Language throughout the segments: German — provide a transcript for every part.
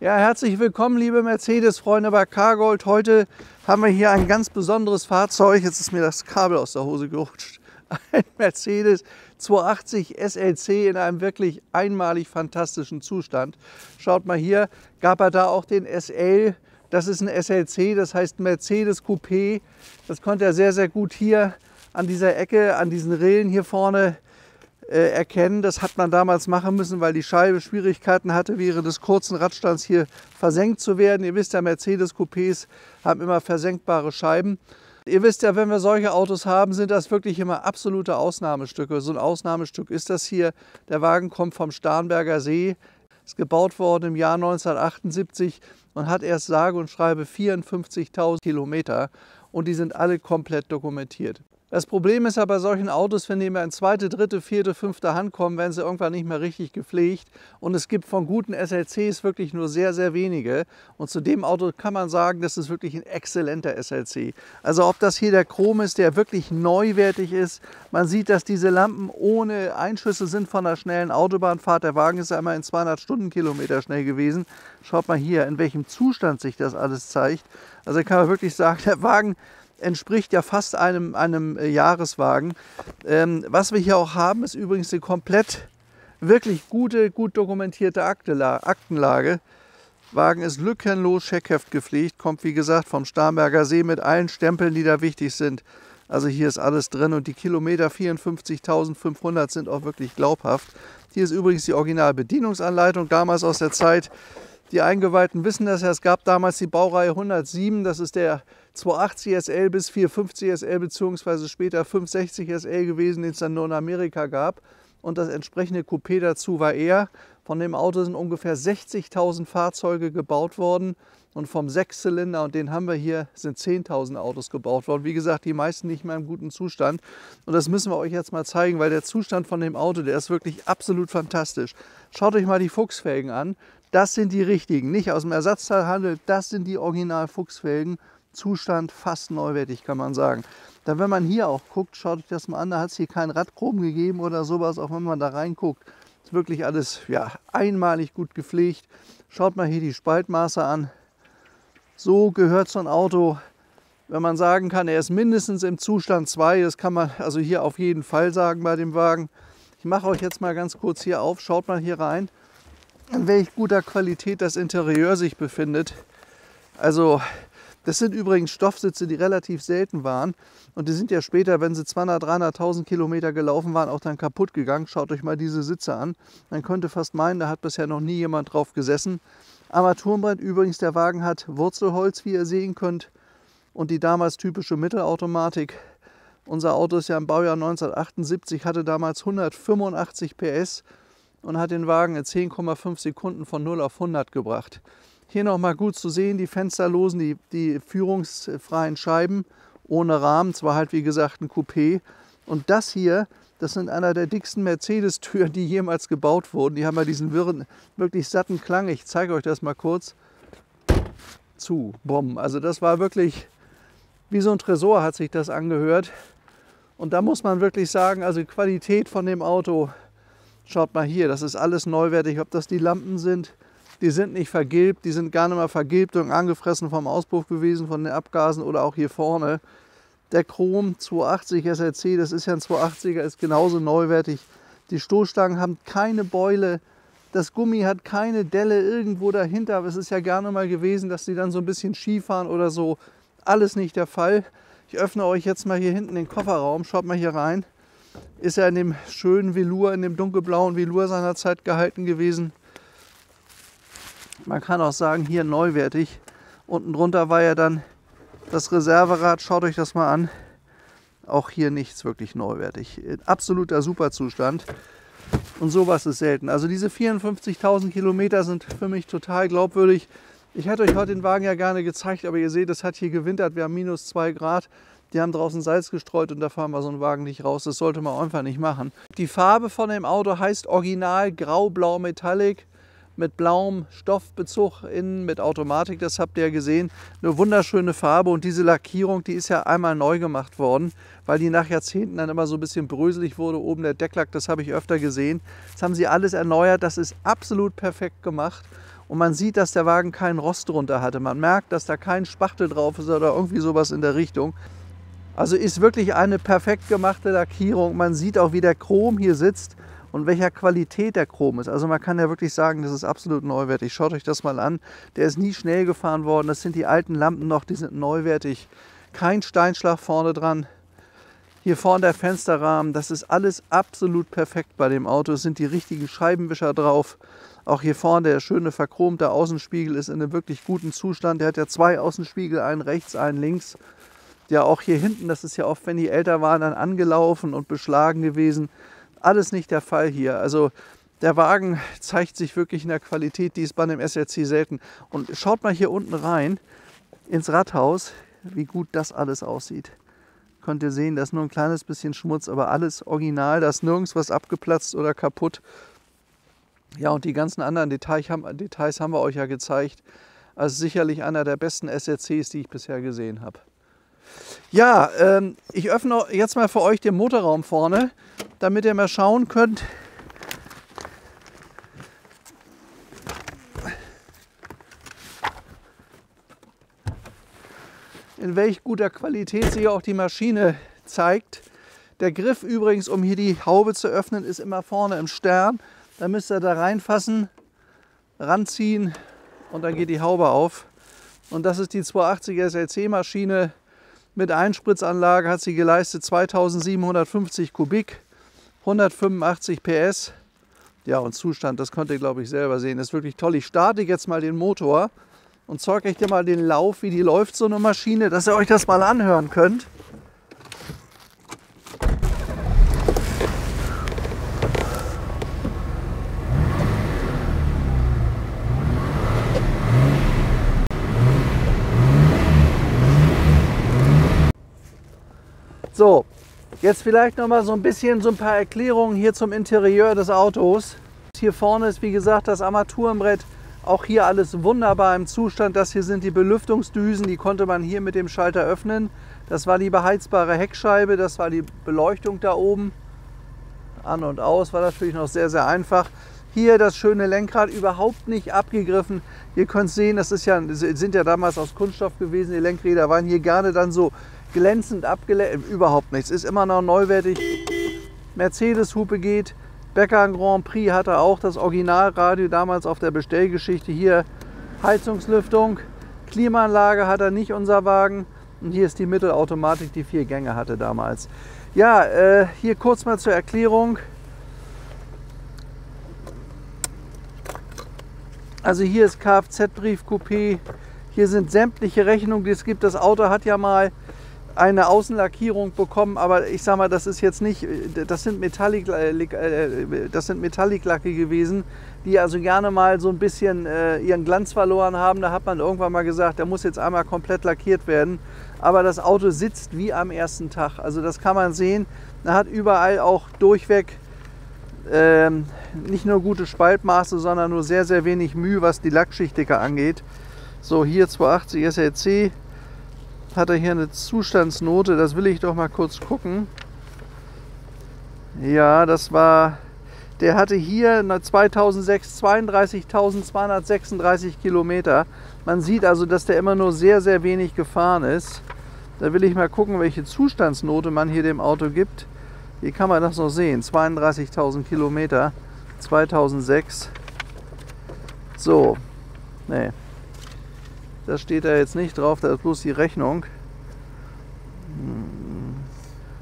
Ja, herzlich willkommen, liebe Mercedes-Freunde bei Cargold. Heute haben wir hier ein ganz besonderes Fahrzeug. Jetzt ist mir das Kabel aus der Hose gerutscht. Ein Mercedes 280 SLC in einem wirklich einmalig fantastischen Zustand. Schaut mal hier, gab er da auch den SL. Das ist ein SLC, das heißt Mercedes Coupé. Das konnte er sehr, sehr gut hier an dieser Ecke, an diesen Rillen hier vorne erkennen. Das hat man damals machen müssen, weil die Scheibe Schwierigkeiten hatte, während des kurzen Radstands hier versenkt zu werden. Ihr wisst ja, Mercedes-Coupés haben immer versenkbare Scheiben. Ihr wisst ja, wenn wir solche Autos haben, sind das wirklich immer absolute Ausnahmestücke. So ein Ausnahmestück ist das hier. Der Wagen kommt vom Starnberger See, ist gebaut worden im Jahr 1978 und hat erst sage und schreibe 54.000 Kilometer und die sind alle komplett dokumentiert. Das Problem ist ja bei solchen Autos, wenn die immer in zweite, dritte, vierte, fünfte Hand kommen, werden sie irgendwann nicht mehr richtig gepflegt. Und es gibt von guten SLCs wirklich nur sehr, sehr wenige. Und zu dem Auto kann man sagen, das ist wirklich ein exzellenter SLC. Also ob das hier der Chrom ist, der wirklich neuwertig ist. Man sieht, dass diese Lampen ohne Einschüsse sind von einer schnellen Autobahnfahrt. Der Wagen ist ja einmal in 200 Stundenkilometer schnell gewesen. Schaut mal hier, in welchem Zustand sich das alles zeigt. Also kann man wirklich sagen, der Wagen entspricht ja fast einem Jahreswagen. Was wir hier auch haben, ist übrigens eine komplett wirklich gut dokumentierte Aktenlage. Wagen ist lückenlos Scheckheft gepflegt, kommt wie gesagt vom Starnberger See mit allen Stempeln, die da wichtig sind. Also hier ist alles drin und die Kilometer 54.500 sind auch wirklich glaubhaft. Hier ist übrigens die Originalbedienungsanleitung, damals aus der Zeit. Die Eingeweihten wissen das ja, es gab damals die Baureihe 107, das ist der 280 SL bis 450 SL bzw. später 560 SL gewesen, den es dann nur in Amerika gab. Und das entsprechende Coupé dazu war er. Von dem Auto sind ungefähr 60.000 Fahrzeuge gebaut worden und vom Sechszylinder, und den haben wir hier, sind 10.000 Autos gebaut worden. Wie gesagt, die meisten nicht mehr im guten Zustand. Und das müssen wir euch jetzt mal zeigen, weil der Zustand von dem Auto, der ist wirklich absolut fantastisch. Schaut euch mal die Fuchsfelgen an. Das sind die richtigen, nicht aus dem Ersatzteilhandel, das sind die Original-Fuchsfelgen. Zustand fast neuwertig, kann man sagen. Dann, wenn man hier auch guckt, schaut euch das mal an, da hat es hier kein Radchrom gegeben oder sowas, auch wenn man da reinguckt. Ist wirklich alles ja, einmalig gut gepflegt. Schaut mal hier die Spaltmaße an. So gehört so ein Auto, wenn man sagen kann, er ist mindestens im Zustand 2. Das kann man also hier auf jeden Fall sagen bei dem Wagen. Ich mache euch jetzt mal ganz kurz hier auf, schaut mal hier rein, in welch guter Qualität das Interieur sich befindet. Also das sind übrigens Stoffsitze, die relativ selten waren. Und die sind ja später, wenn sie 200.000, 300.000 Kilometer gelaufen waren, auch dann kaputt gegangen. Schaut euch mal diese Sitze an. Man könnte fast meinen, da hat bisher noch nie jemand drauf gesessen. Armaturenbrett übrigens, der Wagen hat Wurzelholz, wie ihr sehen könnt. Und die damals typische Mittelautomatik. Unser Auto ist ja im Baujahr 1978, hatte damals 185 PS und hat den Wagen in 10,5 Sekunden von 0 auf 100 gebracht. Hier nochmal gut zu sehen, die fensterlosen, die führungsfreien Scheiben ohne Rahmen, zwar halt wie gesagt ein Coupé. Und das hier, das sind einer der dicksten Mercedes-Türen, die jemals gebaut wurden. Die haben ja diesen wirren, wirklich satten Klang. Ich zeige euch das mal kurz. Zu, bumm. Also das war wirklich, wie so ein Tresor hat sich das angehört. Und da muss man wirklich sagen, also die Qualität von dem Auto, schaut mal hier, das ist alles neuwertig, ob das die Lampen sind. Die sind nicht vergilbt, die sind gar nicht mal vergilbt und angefressen vom Auspuff gewesen, von den Abgasen oder auch hier vorne. Der Chrom 280 SLC, das ist ja ein 280er, ist genauso neuwertig. Die Stoßstangen haben keine Beule, das Gummi hat keine Delle irgendwo dahinter. Aber es ist ja gerne mal gewesen, dass die dann so ein bisschen schief fahren oder so. Alles nicht der Fall. Ich öffne euch jetzt mal hier hinten den Kofferraum, schaut mal hier rein. Ist ja in dem schönen Velour, in dem dunkelblauen Velour seiner Zeit gehalten gewesen. Man kann auch sagen, hier neuwertig. Unten drunter war ja dann das Reserverad. Schaut euch das mal an. Auch hier nichts wirklich neuwertig. Absoluter Superzustand. Und sowas ist selten. Also diese 54.000 Kilometer sind für mich total glaubwürdig. Ich hätte euch heute den Wagen ja gerne gezeigt, aber ihr seht, es hat hier gewintert. Wir haben -2 Grad. Die haben draußen Salz gestreut und da fahren wir so einen Wagen nicht raus. Das sollte man einfach nicht machen. Die Farbe von dem Auto heißt Original Grau-Blau Metallic. Mit blauem Stoffbezug innen, mit Automatik, das habt ihr ja gesehen. Eine wunderschöne Farbe und diese Lackierung, die ist ja einmal neu gemacht worden, weil die nach Jahrzehnten dann immer so ein bisschen bröselig wurde. Oben der Decklack, das habe ich öfter gesehen. Das haben sie alles erneuert, das ist absolut perfekt gemacht. Und man sieht, dass der Wagen keinen Rost drunter hatte. Man merkt, dass da kein Spachtel drauf ist oder irgendwie sowas in der Richtung. Also ist wirklich eine perfekt gemachte Lackierung. Man sieht auch, wie der Chrom hier sitzt und welcher Qualität der Chrom ist. Also man kann ja wirklich sagen, das ist absolut neuwertig. Schaut euch das mal an. Der ist nie schnell gefahren worden. Das sind die alten Lampen noch, die sind neuwertig. Kein Steinschlag vorne dran. Hier vorne der Fensterrahmen, das ist alles absolut perfekt bei dem Auto. Es sind die richtigen Scheibenwischer drauf. Auch hier vorne der schöne verchromte Außenspiegel ist in einem wirklich guten Zustand. Der hat ja 2 Außenspiegel, einen rechts, einen links. Ja, auch hier hinten, das ist ja oft, wenn die älter waren, dann angelaufen und beschlagen gewesen. Alles nicht der Fall hier. Also der Wagen zeigt sich wirklich in der Qualität, die ist bei einem SRC selten. Und schaut mal hier unten rein ins Rathaus, wie gut das alles aussieht. Könnt ihr sehen, da ist nur ein kleines bisschen Schmutz, aber alles original, da ist nirgends was abgeplatzt oder kaputt. Ja, und die ganzen anderen Details haben wir euch ja gezeigt. Also sicherlich einer der besten SRCs, die ich bisher gesehen habe. Ja, ich öffne jetzt mal für euch den Motorraum vorne, damit ihr mal schauen könnt, in welch guter Qualität sich auch die Maschine zeigt. Der Griff übrigens, um hier die Haube zu öffnen, ist immer vorne im Stern. Da müsst ihr da reinfassen, ranziehen und dann geht die Haube auf. Und das ist die 280 SLC-Maschine. Mit Einspritzanlage hat sie geleistet 2750 Kubik, 185 PS. Ja, und Zustand, das könnt ihr, glaube ich, selber sehen. Das ist wirklich toll. Ich starte jetzt mal den Motor und zeige euch mal den Lauf, wie die läuft, so eine Maschine, dass ihr euch das mal anhören könnt. So, jetzt vielleicht noch mal so ein paar Erklärungen hier zum Interieur des Autos. Hier vorne ist, wie gesagt, das Armaturenbrett. Auch hier alles wunderbar im Zustand. Das hier sind die Belüftungsdüsen, die konnte man hier mit dem Schalter öffnen. Das war die beheizbare Heckscheibe, das war die Beleuchtung da oben. An und aus war natürlich noch sehr, sehr einfach. Hier das schöne Lenkrad, überhaupt nicht abgegriffen. Ihr könnt sehen, das sind ja damals aus Kunststoff gewesen. Die Lenkräder waren hier gerne dann so glänzend abgelenkt. Überhaupt nichts, ist immer noch neuwertig. Mercedes-Hupe geht. Becker Grand Prix hatte auch das Originalradio damals auf der Bestellgeschichte. Hier Heizungslüftung, Klimaanlage hat er nicht, unser Wagen. Und hier ist die Mittelautomatik, die 4 Gänge hatte damals. Ja, hier kurz mal zur Erklärung. Also hier ist Kfz-Brief-Coupé. Hier sind sämtliche Rechnungen, die es gibt. Das Auto hat ja mal eine Außenlackierung bekommen, aber ich sag mal, das ist jetzt nicht, das sind Metallic-Lacke gewesen, die also gerne mal so ein bisschen ihren Glanz verloren haben. Da hat man irgendwann mal gesagt, der muss jetzt einmal komplett lackiert werden. Aber das Auto sitzt wie am ersten Tag. Also das kann man sehen. Er hat überall auch durchweg nicht nur gute Spaltmaße, sondern nur sehr, sehr wenig Mühe, was die Lackschichtdicke angeht. So, hier 280 SLC. Hat er hier eine Zustandsnote, das will ich doch mal kurz gucken. Ja, das war, der hatte hier 2006 32.236 Kilometer. Man sieht also, dass der immer nur sehr, sehr wenig gefahren ist. Da will ich mal gucken, welche Zustandsnote man hier dem Auto gibt. Hier kann man das noch sehen, 32.000 Kilometer, 2006. So, nee. Das steht da jetzt nicht drauf, da ist bloß die Rechnung.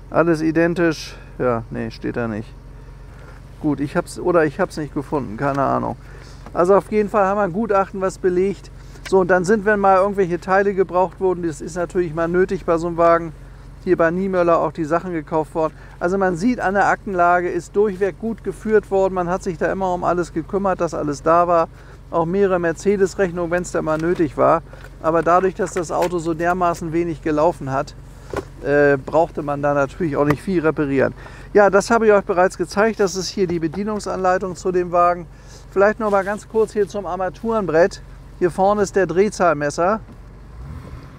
Alles identisch. Ja, nee, steht da nicht. Gut, ich hab's nicht gefunden, keine Ahnung. Also auf jeden Fall haben wir ein Gutachten, was belegt. So, und dann sind, wenn mal irgendwelche Teile gebraucht wurden, das ist natürlich mal nötig bei so einem Wagen. Hier bei Niemöller auch die Sachen gekauft worden. Also man sieht, an der Aktenlage ist durchweg gut geführt worden. Man hat sich da immer um alles gekümmert, dass alles da war. Auch mehrere Mercedes-Rechnungen, wenn es da mal nötig war. Aber dadurch, dass das Auto so dermaßen wenig gelaufen hat, brauchte man da natürlich auch nicht viel reparieren. Ja, das habe ich euch bereits gezeigt. Das ist hier die Bedienungsanleitung zu dem Wagen. Vielleicht noch mal ganz kurz hier zum Armaturenbrett. Hier vorne ist der Drehzahlmesser.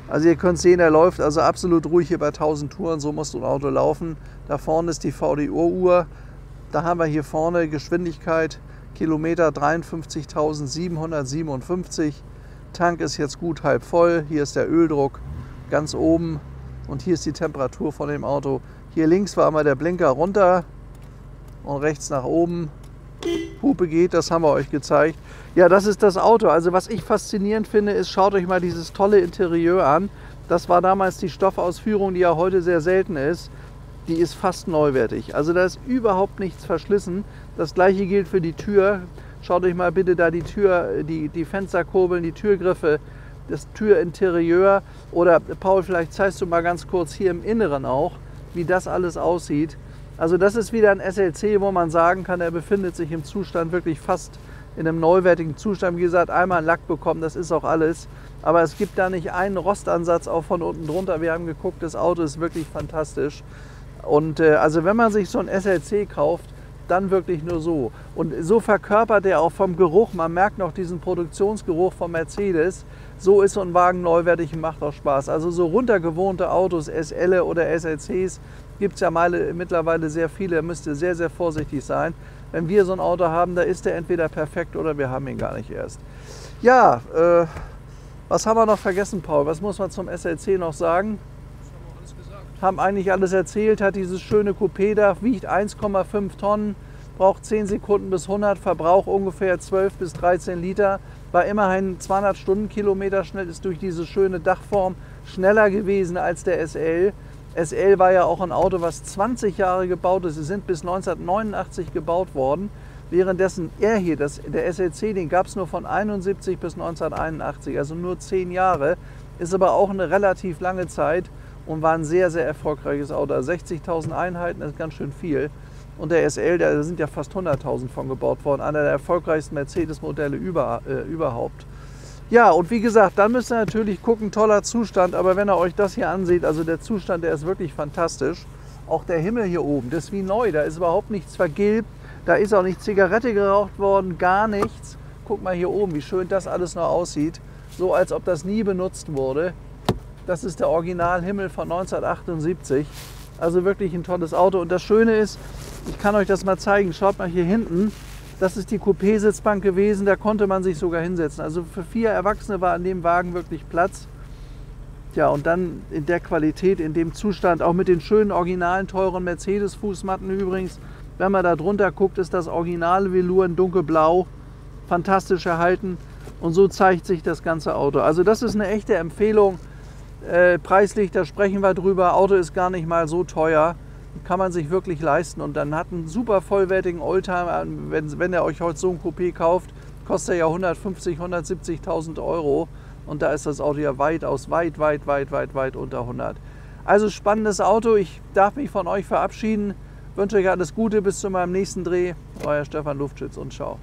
Also ihr könnt sehen, er läuft also absolut ruhig hier bei 1000 Touren. So muss so ein Auto laufen. Da vorne ist die VDO-Uhr. Da haben wir hier vorne Geschwindigkeit. Kilometer 53.757. Tank ist jetzt gut halb voll. Hier ist der Öldruck ganz oben und hier ist die Temperatur von dem Auto. Hier links war einmal der Blinker runter und rechts nach oben. Hupe geht, das haben wir euch gezeigt. Ja, das ist das Auto. Also was ich faszinierend finde, ist, schaut euch mal dieses tolle Interieur an. Das war damals die Stoffausführung, die ja heute sehr selten ist. Die ist fast neuwertig. Also da ist überhaupt nichts verschlissen. Das gleiche gilt für die Tür. Schaut euch mal bitte da die Tür, die Fensterkurbeln, die Türgriffe, das Türinterieur. Oder Paul, vielleicht zeigst du mal ganz kurz hier im Inneren auch, wie das alles aussieht. Also das ist wieder ein SLC, wo man sagen kann, er befindet sich im Zustand wirklich fast in einem neuwertigen Zustand. Wie gesagt, einmal einen Lack bekommen, das ist auch alles. Aber es gibt da nicht einen Rostansatz auch von unten drunter. Wir haben geguckt, das Auto ist wirklich fantastisch. Und also wenn man sich so ein SLC kauft, dann wirklich nur so. Und so verkörpert er auch vom Geruch, man merkt noch diesen Produktionsgeruch von Mercedes. So ist so ein Wagen neuwertig und macht auch Spaß. Also so runtergewohnte Autos, SL oder SLCs, gibt es ja mittlerweile sehr viele. Da müsst ihr sehr, sehr vorsichtig sein. Wenn wir so ein Auto haben, da ist der entweder perfekt oder wir haben ihn gar nicht erst. Ja, was haben wir noch vergessen, Paul? Was muss man zum SLC noch sagen? Haben eigentlich alles erzählt, hat dieses schöne Coupé da, wiegt 1,5 Tonnen, braucht 10 Sekunden bis 100, Verbrauch ungefähr 12 bis 13 Liter, war immerhin 200 Stundenkilometer schnell, ist durch diese schöne Dachform schneller gewesen als der SL. SL war ja auch ein Auto, was 20 Jahre gebaut ist, sie sind bis 1989 gebaut worden, währenddessen er hier, der SLC, den gab es nur von 71 bis 1981, also nur 10 Jahre, ist aber auch eine relativ lange Zeit. Und war ein sehr, sehr erfolgreiches Auto. 60.000 Einheiten ist ganz schön viel. Und der SL, da sind ja fast 100.000 von gebaut worden. Einer der erfolgreichsten Mercedes-Modelle überhaupt. Ja, und wie gesagt, dann müsst ihr natürlich gucken, toller Zustand. Aber wenn ihr euch das hier ansieht, also der Zustand, der ist wirklich fantastisch. Auch der Himmel hier oben, das ist wie neu. Da ist überhaupt nichts vergilbt. Da ist auch nicht Zigarette geraucht worden, gar nichts. Guck mal hier oben, wie schön das alles noch aussieht. So, als ob das nie benutzt wurde. Das ist der Originalhimmel von 1978. Also wirklich ein tolles Auto. Und das Schöne ist, ich kann euch das mal zeigen. Schaut mal hier hinten. Das ist die Coupé-Sitzbank gewesen. Da konnte man sich sogar hinsetzen. Also für 4 Erwachsene war an dem Wagen wirklich Platz. Ja, und dann in der Qualität, in dem Zustand, auch mit den schönen, originalen, teuren Mercedes-Fußmatten übrigens. Wenn man da drunter guckt, ist das originale Velour in dunkelblau. Fantastisch erhalten. Und so zeigt sich das ganze Auto. Also das ist eine echte Empfehlung. Preislich, da sprechen wir drüber. Auto ist gar nicht mal so teuer. Kann man sich wirklich leisten. Und dann hat einen super vollwertigen Oldtimer. Wenn ihr euch heute so ein Coupé kauft, kostet er ja 150.000, 170.000 Euro. Und da ist das Auto ja weit unter 100. Also spannendes Auto. Ich darf mich von euch verabschieden. Wünsche euch alles Gute. Bis zu meinem nächsten Dreh. Euer Stefan Luftschütz und ciao.